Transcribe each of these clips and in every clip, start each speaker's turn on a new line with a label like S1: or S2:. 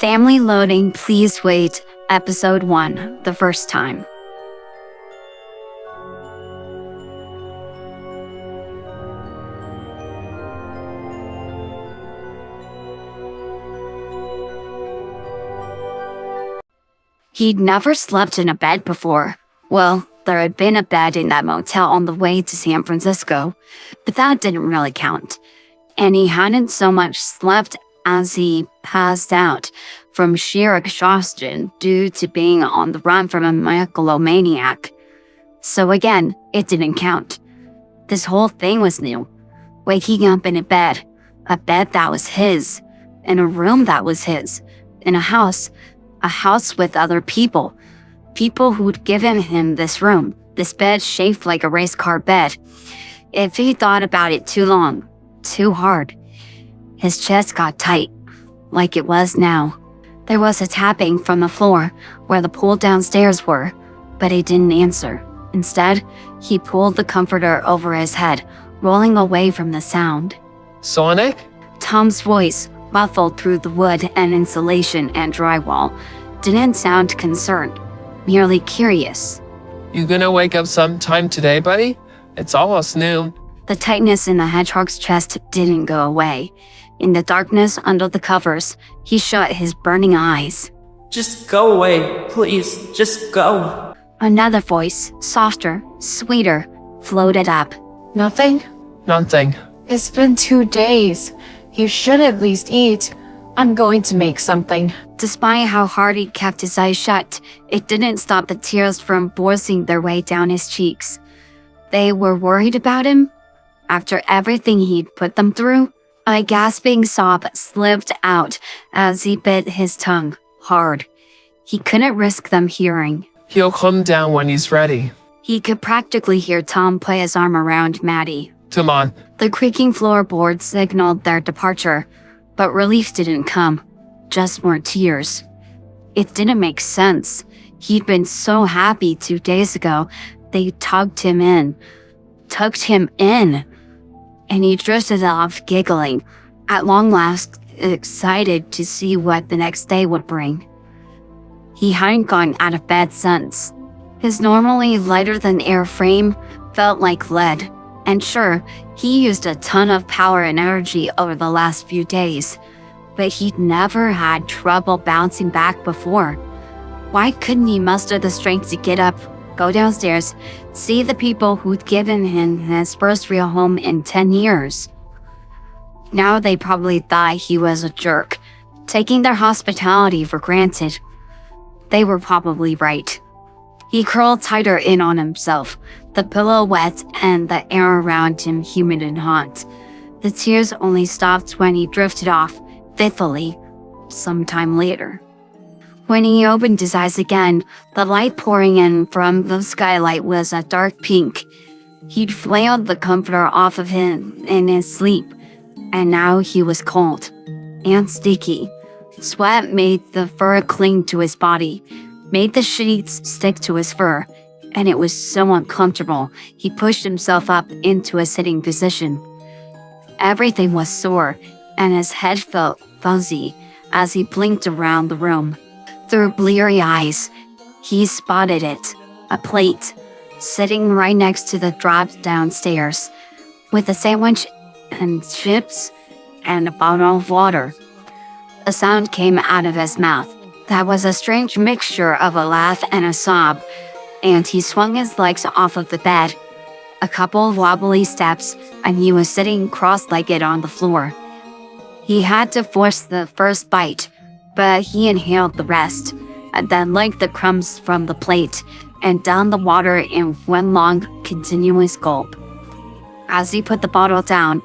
S1: Family loading, please wait. Episode 1, the first time. He'd never slept in a bed before. Well, there had been a bed in that motel on the way to San Francisco, but that didn't really count. And he hadn't so much slept as he passed out from sheer exhaustion due to being on the run from a megalomaniac. So again, it didn't count. This whole thing was new. Waking up in a bed that was his, in a room that was his, in a house with other people who'd given him this room, this bed shaped like a race car bed. If he thought about it too long, too hard, his chest got tight, like it was now. There was a tapping from the floor where the pool downstairs were, but he didn't answer. Instead, he pulled the comforter over his head, rolling away from the sound.
S2: Sonic?
S1: Tom's voice, muffled through the wood and insulation and drywall, didn't sound concerned, merely curious.
S2: You gonna wake up sometime today, buddy? It's almost noon.
S1: The tightness in the hedgehog's chest didn't go away. In the darkness under the covers, he shut his burning eyes.
S3: Just go away, please. Just go.
S1: Another voice, softer, sweeter, floated up.
S4: Nothing?
S2: Nothing.
S4: It's been 2 days. You should at least eat. I'm going to make something.
S1: Despite how hard he kept his eyes shut, it didn't stop the tears from forcing their way down his cheeks. They were worried about him. After everything he'd put them through, a gasping sob slipped out as he bit his tongue hard. He couldn't risk them hearing.
S2: He'll calm down when he's ready.
S1: He could practically hear Tom play his arm around Maddie.
S2: Come on.
S1: The creaking floorboards signaled their departure, but relief didn't come, just more tears. It didn't make sense. He'd been so happy 2 days ago. They tugged him in, and he drifted off giggling, at long last excited to see what the next day would bring. He hadn't gotten out of bed since. His normally lighter-than-air frame felt like lead, and sure, he used a ton of power and energy over the last few days, but he'd never had trouble bouncing back before. Why couldn't he muster the strength to get up, go downstairs, see the people who'd given him his first real home in 10 years? Now they probably thought he was a jerk, taking their hospitality for granted. They were probably right. He curled tighter in on himself, the pillow wet and the air around him humid and hot. The tears only stopped when he drifted off, fitfully, sometime later. When he opened his eyes again, the light pouring in from the skylight was a dark pink. He'd flailed the comforter off of him in his sleep, and now he was cold and sticky. Sweat made the fur cling to his body, made the sheets stick to his fur, and it was so uncomfortable, he pushed himself up into a sitting position. Everything was sore, and his head felt fuzzy as he blinked around the room. Through bleary eyes, he spotted it, a plate, sitting right next to the drop downstairs, with a sandwich and chips and a bottle of water. A sound came out of his mouth that was a strange mixture of a laugh and a sob, and he swung his legs off of the bed. A couple of wobbly steps, and he was sitting cross-legged on the floor. He had to force the first bite, but he inhaled the rest, and then licked the crumbs from the plate and downed the water in one long, continuous gulp. As he put the bottle down,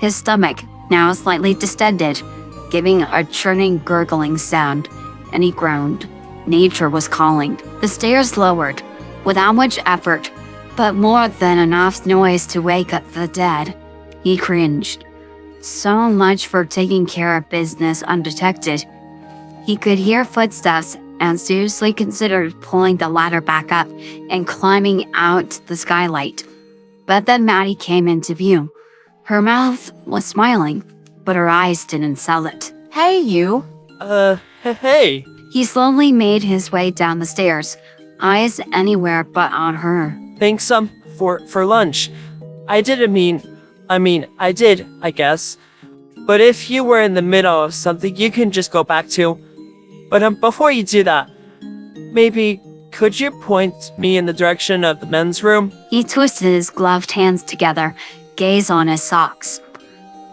S1: his stomach, now slightly distended, giving a churning, gurgling sound, and he groaned. Nature was calling. The stairs lowered, without much effort, but more than enough noise to wake up the dead. He cringed. So much for taking care of business undetected. He could hear footsteps and seriously considered pulling the ladder back up and climbing out the skylight. But then Maddie came into view. Her mouth was smiling, but her eyes didn't sell it.
S4: Hey, you.
S3: Hey,
S1: He slowly made his way down the stairs, eyes anywhere but on her.
S3: thanks for lunch. I did, I guess. But if you were in the middle of something, you can just go back to. But before you do that, maybe could you point me in the direction of the men's room?
S1: He twisted his gloved hands together, gaze on his socks.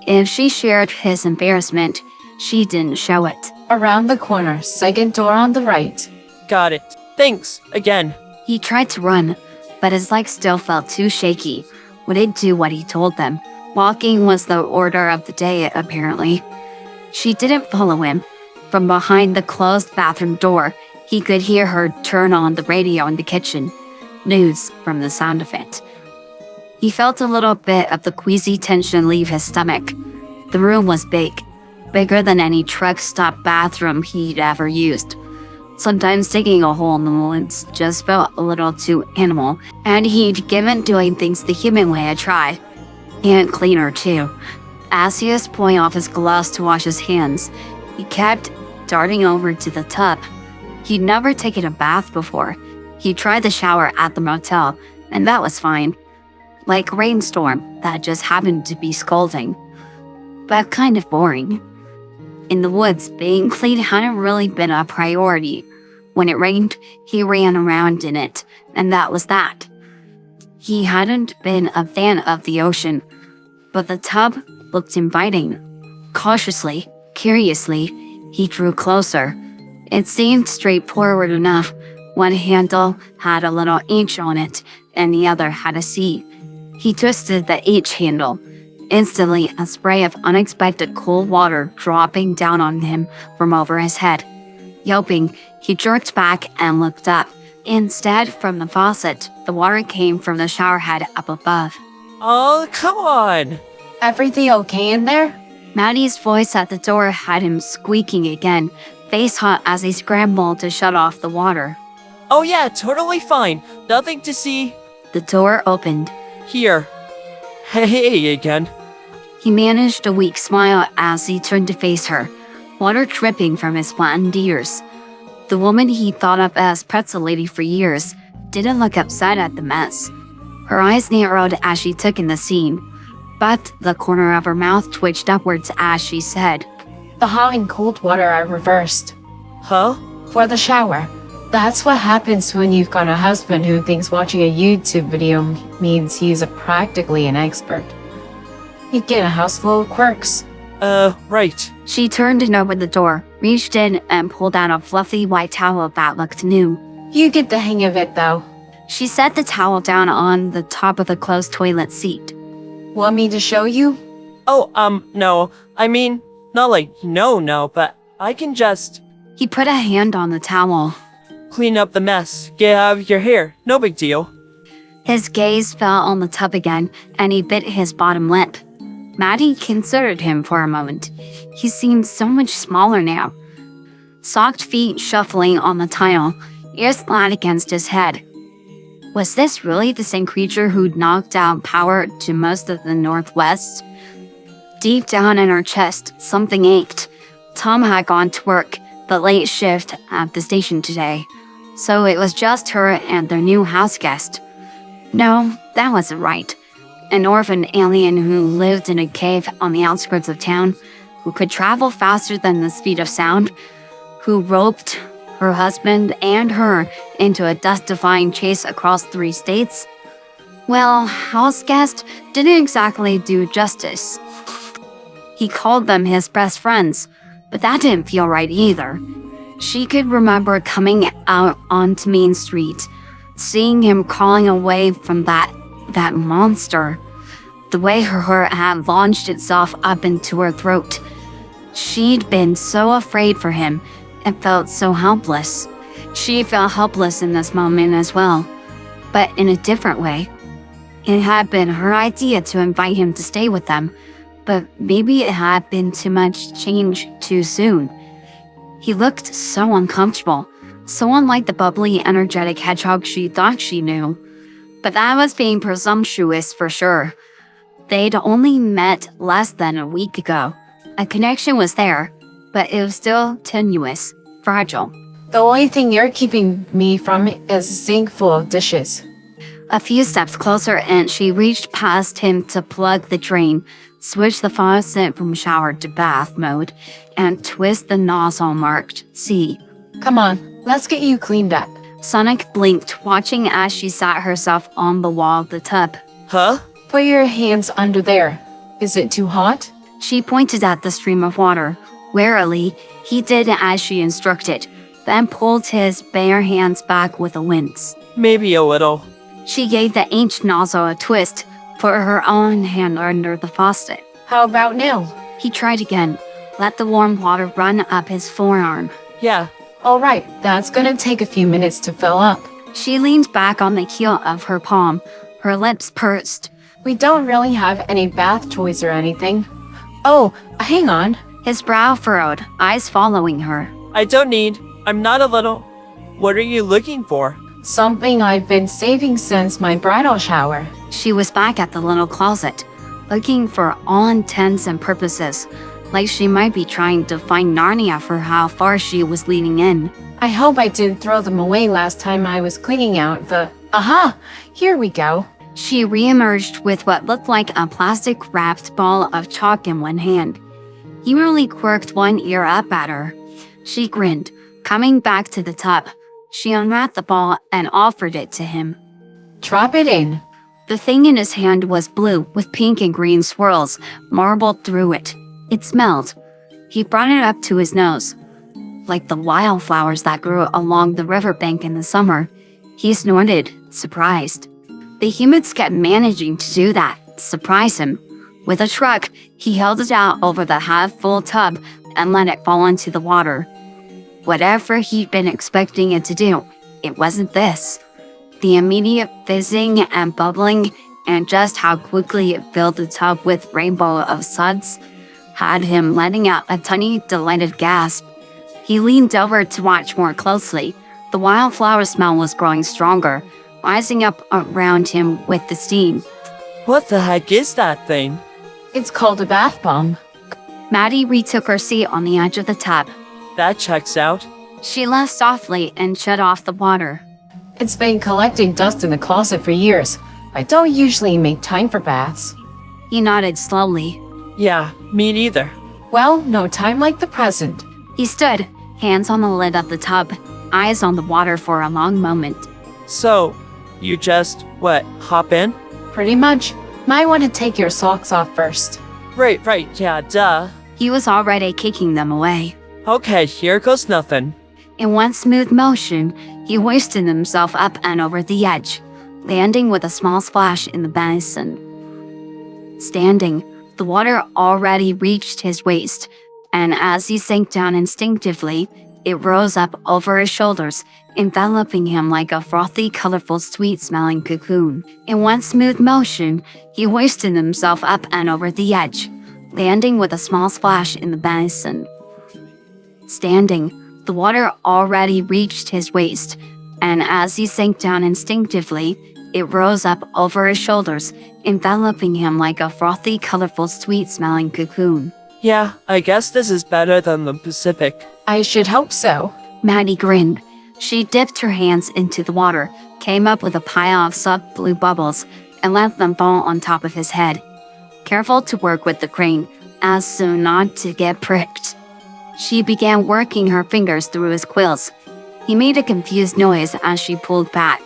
S1: If she shared his embarrassment, she didn't show it.
S4: Around the corner, second door on the right.
S3: Got it. Thanks, again.
S1: He tried to run, but his legs still felt too shaky. Wouldn't do what he told them. Walking was the order of the day, apparently. She didn't follow him. From behind the closed bathroom door, he could hear her turn on the radio in the kitchen. News from the sound of it. He felt a little bit of the queasy tension leave his stomach. The room was big. Bigger than any truck stop bathroom he'd ever used. Sometimes digging a hole in the woods just felt a little too animal, and he'd given doing things the human way a try. And cleaner, too. As he was pulling off his gloves to wash his hands, he kept darting over to the tub. He'd never taken a bath before. He tried the shower at the motel, and that was fine. Like a rainstorm that just happened to be scalding. But kind of boring. In the woods, being clean hadn't really been a priority. When it rained, he ran around in it, and that was that. He hadn't been a fan of the ocean, but the tub looked inviting. Cautiously, curiously, he drew closer. It seemed straightforward enough. One handle had a little H on it, and the other had a C. He twisted the H handle. Instantly, a spray of unexpected cold water dropping down on him from over his head. Yelping, he jerked back and looked up. Instead, from the faucet, the water came from the shower head up above.
S3: Oh, come on.
S4: Everything okay in there?
S1: Maddie's voice at the door had him squeaking again, face hot as he scrambled to shut off the water.
S3: Oh yeah, totally fine. Nothing to see.
S1: The door opened.
S3: Here. Hey again.
S1: He managed a weak smile as he turned to face her, water dripping from his flattened ears. The woman he thought of as pretzel lady for years didn't look upset at the mess. Her eyes narrowed as she took in the scene, but the corner of her mouth twitched upwards as she said,
S4: The hot and cold water I reversed.
S3: Huh?
S4: For the shower. That's what happens when you've got a husband who thinks watching a YouTube video means he's practically an expert. You get a house full of quirks.
S3: Right.
S1: She turned and opened the door, reached in and pulled out a fluffy white towel that looked new.
S4: You get the hang of it though.
S1: She set the towel down on the top of the closed toilet seat.
S4: Want me to show you?
S3: Oh, no. I mean, not like no, but I can just
S1: He put a hand on the towel.
S3: clean up the mess. Get out of your hair. No big deal.
S1: His gaze fell on the tub again, and he bit his bottom lip. Maddie considered him for a moment. He seemed so much smaller now. Socked feet shuffling on the tile, ears flat against his head. Was this really the same creature who'd knocked out power to most of the Northwest? Deep down in her chest, something ached. Tom had gone to work, the late shift at the station today. So it was just her and their new house guest. No, that wasn't right. An orphan alien who lived in a cave on the outskirts of town, who could travel faster than the speed of sound, who roped her husband and her into a dust-defying chase across 3 states. Well, house guest didn't exactly do justice. He called them his best friends, but that didn't feel right either. She could remember coming out onto Main Street, seeing him crawling away from that monster. The way her heart had launched itself up into her throat. She'd been so afraid for him and felt so helpless. She felt helpless in this moment as well, but in a different way. It had been her idea to invite him to stay with them, but maybe it had been too much change too soon. He looked so uncomfortable, so unlike the bubbly, energetic hedgehog she thought she knew. But that was being presumptuous for sure. They'd only met less than a week ago. A connection was there, but it was still tenuous, fragile.
S4: The only thing you're keeping me from is a sink full of dishes.
S1: A few steps closer and she reached past him to plug the drain, switch the faucet from shower to bath mode, and twist the nozzle marked C.
S4: Come on, let's get you cleaned up.
S1: Sonic blinked, watching as she sat herself on the wall of the tub.
S3: Huh?
S4: Put your hands under there. Is it too hot?
S1: She pointed at the stream of water. Warily, he did as she instructed, then pulled his bare hands back with a wince.
S3: Maybe a little.
S1: She gave the ancient nozzle a twist, put her own hand under the faucet.
S4: How about now?
S1: He tried again, let the warm water run up his forearm.
S3: Yeah.
S4: Alright, that's gonna take a few minutes to fill up.
S1: She leaned back on the heel of her palm, her lips pursed.
S4: We don't really have any bath toys or anything. Oh, hang on.
S1: His brow furrowed, eyes following her.
S3: I don't need. I'm not a little. What are you looking for?
S4: Something I've been saving since my bridal shower.
S1: She was back at the little closet, looking for all intents and purposes, like she might be trying to find Narnia for how far she was leaning in.
S4: I hope I didn't throw them away last time I was cleaning out the... Aha! Here we go.
S1: She reemerged with what looked like a plastic-wrapped ball of chalk in one hand. He merely quirked one ear up at her. She grinned, coming back to the tub. She unwrapped the ball and offered it to him.
S4: Drop it in.
S1: The thing in his hand was blue with pink and green swirls marbled through it. It smelled. He brought it up to his nose. Like the wildflowers that grew along the riverbank in the summer. He snorted, surprised. The humans kept managing to do that, surprise him. With a shrug, he held it out over the half-full tub and let it fall into the water. Whatever he'd been expecting it to do, it wasn't this. The immediate fizzing and bubbling and just how quickly it filled the tub with rainbow of suds had him letting out a tiny, delighted gasp. He leaned over to watch more closely. The wildflower smell was growing stronger, rising up around him with the steam.
S3: What the heck is that thing?
S4: It's called a bath bomb.
S1: Maddie retook her seat on the edge of the tub.
S3: That checks out.
S1: She laughed softly and shut off the water.
S4: It's been collecting dust in the closet for years. I don't usually make time for baths.
S1: He nodded slowly.
S3: Yeah, me neither.
S4: Well, no time like the present.
S1: He stood, hands on the lid of the tub, eyes on the water for a long moment.
S3: So, you just, hop in?
S4: Pretty much. Might want to take your socks off first.
S3: Right, yeah, duh.
S1: He was already kicking them away.
S3: Okay, here goes nothing.
S1: In one smooth motion, he hoisted himself up and over the edge, landing with a small splash in the basin. Standing, the water already reached his waist, and as he sank down instinctively, it rose up over his shoulders, enveloping him like a frothy, colorful, sweet-smelling cocoon. In one smooth motion, he hoisted himself up and over the edge, landing with a small splash in the basin. Standing, the water already reached his waist, and as he sank down instinctively, it rose up over his shoulders, enveloping him like a frothy, colorful, sweet-smelling cocoon.
S3: Yeah, I guess this is better than the Pacific.
S4: I should hope so.
S1: Maddie grinned. She dipped her hands into the water, came up with a pile of soft blue bubbles, and let them fall on top of his head. Careful to work with the crane, as soon not to get pricked. She began working her fingers through his quills. He made a confused noise as she pulled back.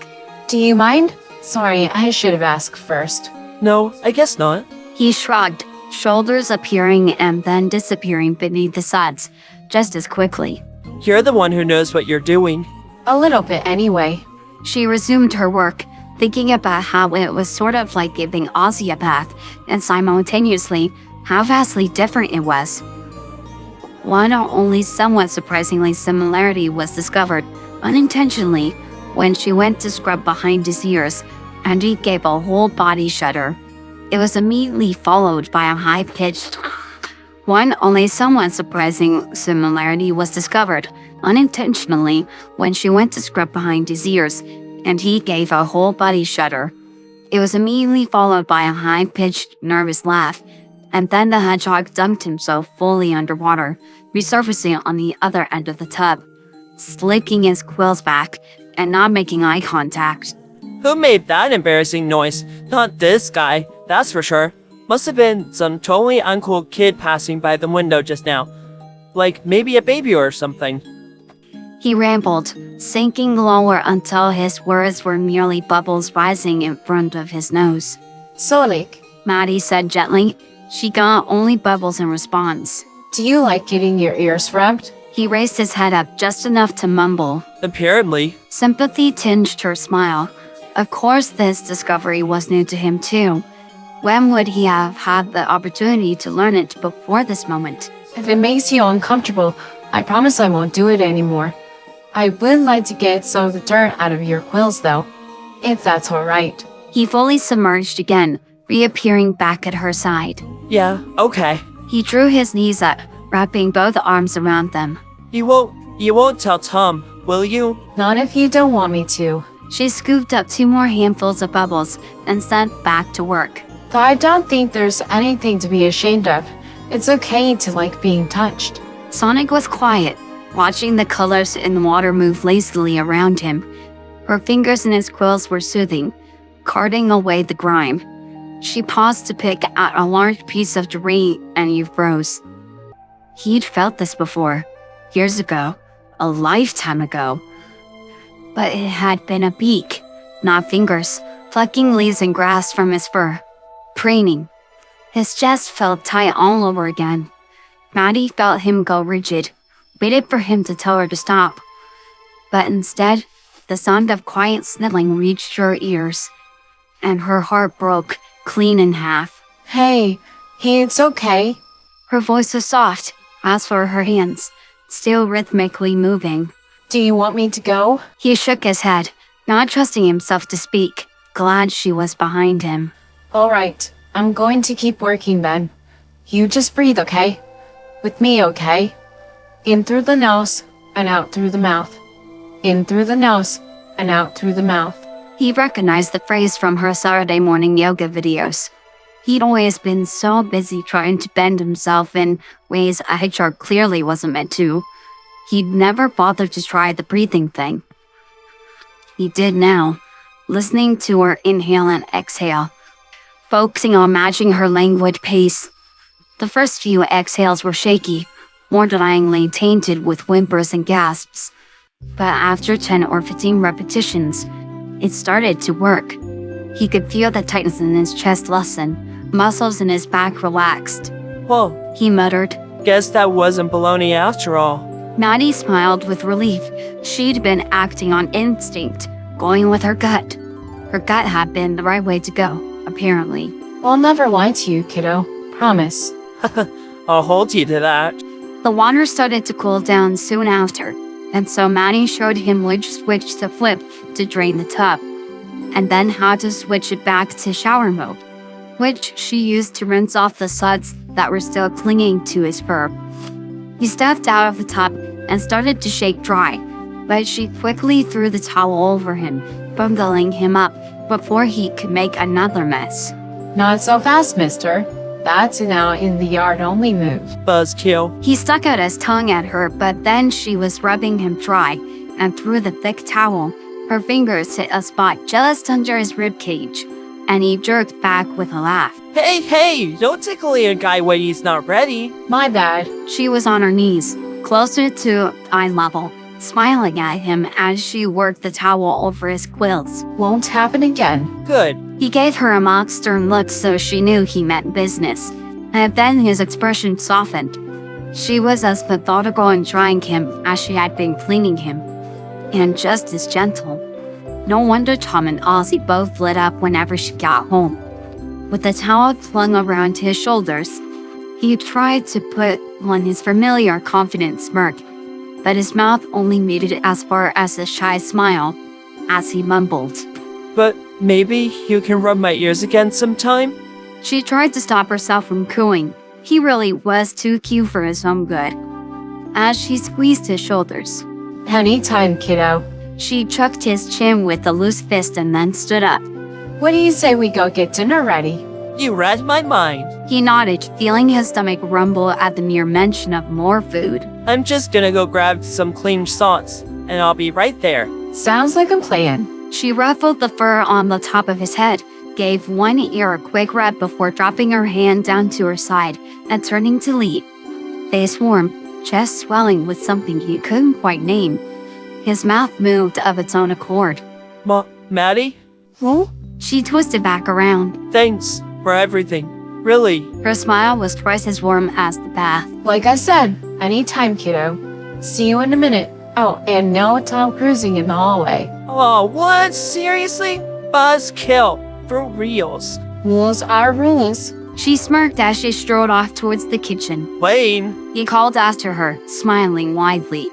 S4: Do you mind? Sorry, I should have asked first.
S3: No, I guess not.
S1: He shrugged, shoulders appearing and then disappearing beneath the suds, just as quickly.
S3: You're the one who knows what you're doing.
S4: A little bit anyway.
S1: She resumed her work, thinking about how it was sort of like giving Ozzy a bath, and simultaneously, how vastly different it was. One only somewhat surprisingly similarity was discovered, unintentionally, when she went to scrub behind his ears, and he gave a whole body shudder. It was immediately followed by a high-pitched... One only somewhat surprising similarity was discovered, unintentionally, when she went to scrub behind his ears, and he gave a whole body shudder. It was immediately followed by a high-pitched, nervous laugh, And then the hedgehog dumped himself fully underwater, resurfacing on the other end of the tub, slicking his quills back and not making eye contact.
S3: Who made that embarrassing noise? Not this guy, that's for sure. Must have been some totally uncool kid passing by the window just now. Like maybe a baby or something.
S1: He rambled, sinking lower until his words were merely bubbles rising in front of his nose.
S4: Sonic,
S1: Maddie said gently. She got only bubbles in response.
S4: do you like getting your ears rubbed?
S1: He raised his head up just enough to mumble.
S3: Apparently.
S1: Sympathy tinged her smile. Of course, this discovery was new to him too. When would he have had the opportunity to learn it before this moment?
S4: If it makes you uncomfortable, I promise I won't do it anymore. I would like to get some of the dirt out of your quills though, if that's alright.
S1: He fully submerged again, reappearing back at her side.
S3: Yeah, okay.
S1: He drew his knees up, wrapping both arms around them.
S3: You won't tell Tom, will you?
S4: Not if you don't want me to.
S1: She scooped up 2 more handfuls of bubbles and set back to work.
S4: Though I don't think there's anything to be ashamed of. It's okay to like being touched.
S1: Sonic was quiet, watching the colors in the water move lazily around him. Her fingers in his quills were soothing, carting away the grime. She paused to pick out a large piece of debris and he froze. He'd felt this before, years ago, a lifetime ago. But it had been a beak, not fingers, plucking leaves and grass from his fur. Preening. His chest felt tight all over again. Maddie felt him go rigid, waited for him to tell her to stop. But instead, the sound of quiet sniffling reached her ears, and her heart broke clean in half.
S4: Hey, it's okay.
S1: Her voice was soft, as for her hands, still rhythmically moving.
S4: Do you want me to go?
S1: He shook his head, not trusting himself to speak, glad she was behind him.
S4: Alright, I'm going to keep working then. You just breathe, okay? With me, okay? In through the nose and out through the mouth. In through the nose and out through the mouth.
S1: He recognized the phrase from her Saturday morning yoga videos. He'd always been so busy trying to bend himself in ways a hedgehog clearly wasn't meant to. He'd never bothered to try the breathing thing. He did now, listening to her inhale and exhale, focusing on matching her languid pace. The first few exhales were shaky, mortifyingly tainted with whimpers and gasps. But after 10 or 15 repetitions, it started to work. He could feel the tightness in his chest lessen, muscles in his back relaxed.
S3: Whoa,
S1: He muttered.
S3: guess that wasn't baloney after all.
S1: Maddie smiled with relief. She'd been acting on instinct, going with her gut. Her gut had been the right way to go, apparently.
S4: I'll never lie to you, kiddo. Promise.
S3: I'll hold you to that.
S1: The water started to cool down soon after, and so Maddie showed him which switch to flip to drain the tub, and then how to switch it back to shower mode, which she used to rinse off the suds that were still clinging to his fur. He stepped out of the tub and started to shake dry, but she quickly threw the towel over him, bundling him up before he could make another mess.
S4: Not so fast, mister. That's now in the yard only move.
S3: Buzzkill.
S1: He stuck out his tongue at her, but then she was rubbing him dry, and through the thick towel, her fingers hit a spot just under his ribcage, and he jerked back with a laugh.
S3: Hey, don't tickle a guy when he's not ready.
S4: My bad.
S1: She was on her knees, closer to eye level, smiling at him as she worked the towel over his quills.
S4: Won't happen again.
S3: Good.
S1: He gave her a mock stern look so she knew he meant business, and then his expression softened. She was as methodical in drying him as she had been cleaning him, and just as gentle. No wonder Tom and Ozzy both lit up whenever she got home. With the towel flung around his shoulders, he tried to put on his familiar confident smirk, but his mouth only made it as far as a shy smile as he mumbled.
S3: But maybe you can rub my ears again sometime?
S1: She tried to stop herself from cooing. He really was too cute for his own good. As she squeezed his shoulders,
S4: Anytime, kiddo.
S1: she chucked his chin with a loose fist and then stood up.
S4: What do you say we go get dinner ready?
S3: You read my mind.
S1: He nodded, feeling his stomach rumble at the mere mention of more food.
S3: I'm just gonna go grab some clean socks, and I'll be right there.
S4: Sounds like a plan.
S1: She ruffled the fur on the top of his head, gave one ear a quick rub before dropping her hand down to her side and turning to leave. Face warm, chest swelling with something he couldn't quite name. His mouth moved of its own accord.
S3: Maddie?
S1: She twisted back around.
S3: Thanks for everything. Really.
S1: Her smile was twice as warm as the bath.
S4: Like I said, anytime, kiddo. See you in a minute. Oh, and no time cruising in the hallway.
S3: Oh, what? Seriously? Buzzkill. For reals.
S4: Rules are rules.
S1: She smirked as she strode off towards the kitchen.
S3: Wayne.
S1: He called after her, smiling widely.